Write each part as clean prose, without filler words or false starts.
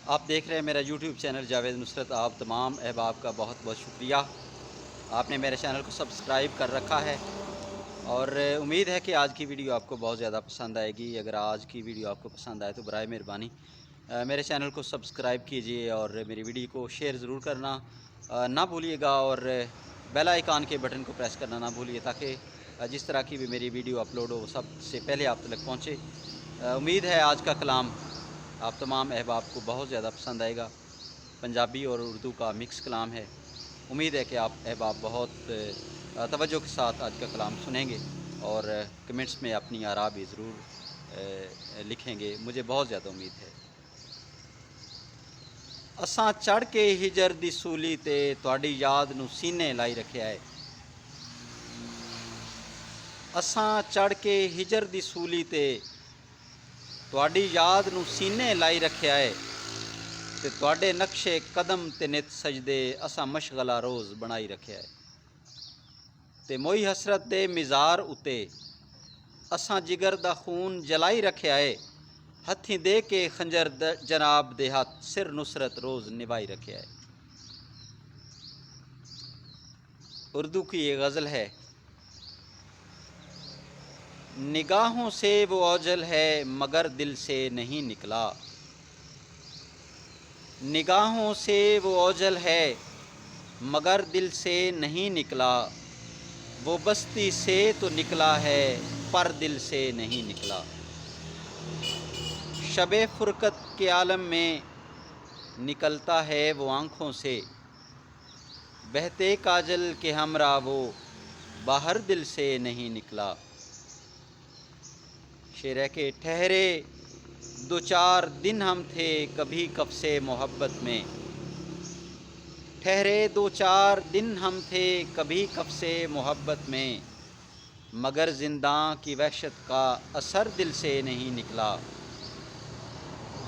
آپ دیکھ رہے ہیں میرا یوٹیوب چینل جاوید نصرت۔ آپ تمام احباب کا بہت بہت شکریہ، آپ نے میرے چینل کو سبسکرائب کر رکھا ہے، اور امید ہے کہ آج کی ویڈیو آپ کو بہت زیادہ پسند آئے گی۔ اگر آج کی ویڈیو آپ کو پسند آئے تو برائے مہربانی میرے چینل کو سبسکرائب کیجئے اور میری ویڈیو کو شیئر ضرور کرنا نہ بھولیے گا، اور بیل آئیکن کے بٹن کو پریس کرنا نہ بھولیے، تاکہ جس طرح کی بھی میری ویڈیو اپلوڈ ہو سب سے پہلے آپ تک پہنچے۔ امید ہے آج کا کلام آپ تمام احباب کو بہت زیادہ پسند آئے گا۔ پنجابی اور اردو کا مکس کلام ہے۔ امید ہے کہ آپ احباب بہت توجہ کے ساتھ آج کا کلام سنیں گے اور کمنٹس میں اپنی آراء بھی ضرور لکھیں گے، مجھے بہت زیادہ امید ہے۔ اساں چڑھ کے ہجر دی سولی تے تہاڈی یاد نو سینے لائی رکھیا ہے۔ اساں چڑھ کے ہجر دی سولی تے تہاڈی یاد نو سینے لائی رکھیا ہے، تے تہاڈے نقشے قدم تے نت سجدے اساں مشغلہ روز بنائی رکھیا ہے۔ تے موئی حسرت دے مزار اتے اساں جگر دا خون جلائی رکھیا ہے، ہتھیں دے کے خنجر جناب دے ہاتھ سر نصرت روز نبھائی رکھیا ہے۔ اردو کی یہ غزل ہے۔ نگاہوں سے وہ اوجھل ہے مگر دل سے نہیں نکلا، نگاہوں سے وہ اوجھل ہے مگر دل سے نہیں نکلا، وہ بستی سے تو نکلا ہے پر دل سے نہیں نکلا۔ شب فرقت کے عالم میں نکلتا ہے وہ آنکھوں سے، بہتے کاجل کے ہمراہ وہ باہر دل سے نہیں نکلا۔ شعر ہے کہ ٹھہرے دو چار دن ہم تھے کبھی کب سے محبت میں، ٹھہرے دو چار دن ہم تھے کبھی کب سے محبت میں، مگر زنداں کی وحشت کا اثر دل سے نہیں نکلا۔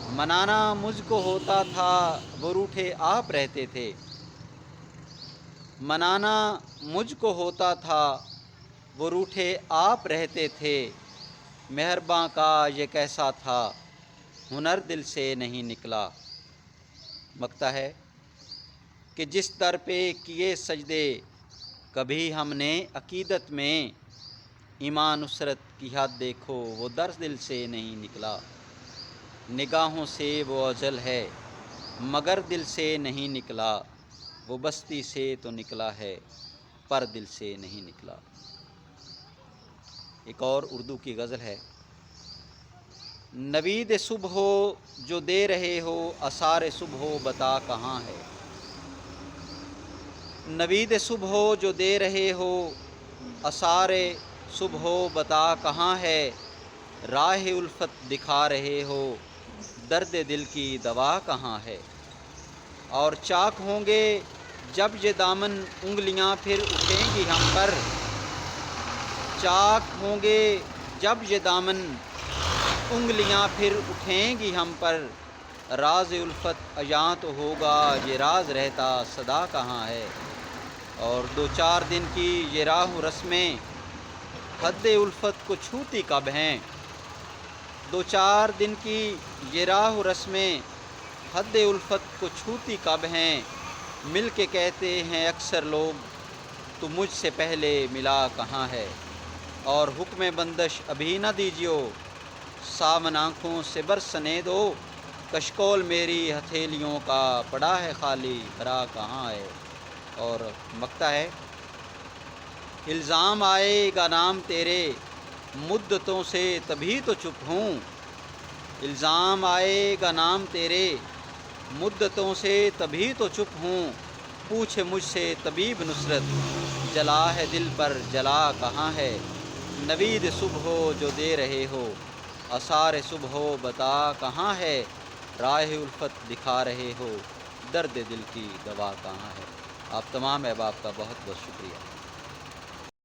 منانا مجھ کو ہوتا تھا وہ روٹھے آپ رہتے تھے، منانا مجھ کو ہوتا تھا وہ روٹھے آپ رہتے تھے، مہرباں کا یہ کیسا تھا ہنر دل سے نہیں نکلا۔ مکتا ہے کہ جس در پہ کیے سجدے کبھی ہم نے عقیدت میں، ایمان نصرت کی حد دیکھو وہ در دل سے نہیں نکلا۔ نگاہوں سے وہ اوجھل ہے مگر دل سے نہیں نکلا، وہ بستی سے تو نکلا ہے پر دل سے نہیں نکلا۔ ایک اور اردو کی غزل ہے۔ نوید صبح جو دے رہے ہو آثار صبح بتا کہاں ہے، نوید صبح جو دے رہے ہو آثار صبح بتا کہاں ہے، راہ الفت دکھا رہے ہو درد دل کی دوا کہاں ہے۔ اور چاک ہوں گے جب یہ دامن انگلیاں پھر اٹھیں گی ہم پر، چاک ہوں گے جب یہ دامن انگلیاں پھر اٹھیں گی ہم پر، راز الفت عیاں تو ہوگا یہ راز رہتا صدا کہاں ہے۔ اور دو چار دن کی یہ راہ رسمیں حد الفت کو چھوتی کب ہیں، دو چار دن کی یہ راہ رسمیں حد الفت کو چھوتی کب ہیں، مل کے کہتے ہیں اکثر لوگ تو مجھ سے پہلے ملا کہاں ہے۔ اور حکم بندش ابھی نہ دیجیو سامن آنکھوں سے برسنے دو، کشکول میری ہتھیلیوں کا پڑا ہے خالی بھرا کہاں ہے۔ اور مکتا ہے الزام آئے گا نام تیرے مدتوں سے تبھی تو چپ ہوں، الزام آئے گا نام تیرے مدتوں سے تبھی تو چپ ہوں، پوچھے مجھ سے طبیب نصرت جلا ہے دل پر جلا کہاں ہے۔ نوید صبح جو دے رہے ہو آثار صبح بتا کہاں ہے، راہ الفت دکھا رہے ہو درد دل کی دوا کہاں ہے۔ آپ تمام احباب کا بہت بہت شکریہ۔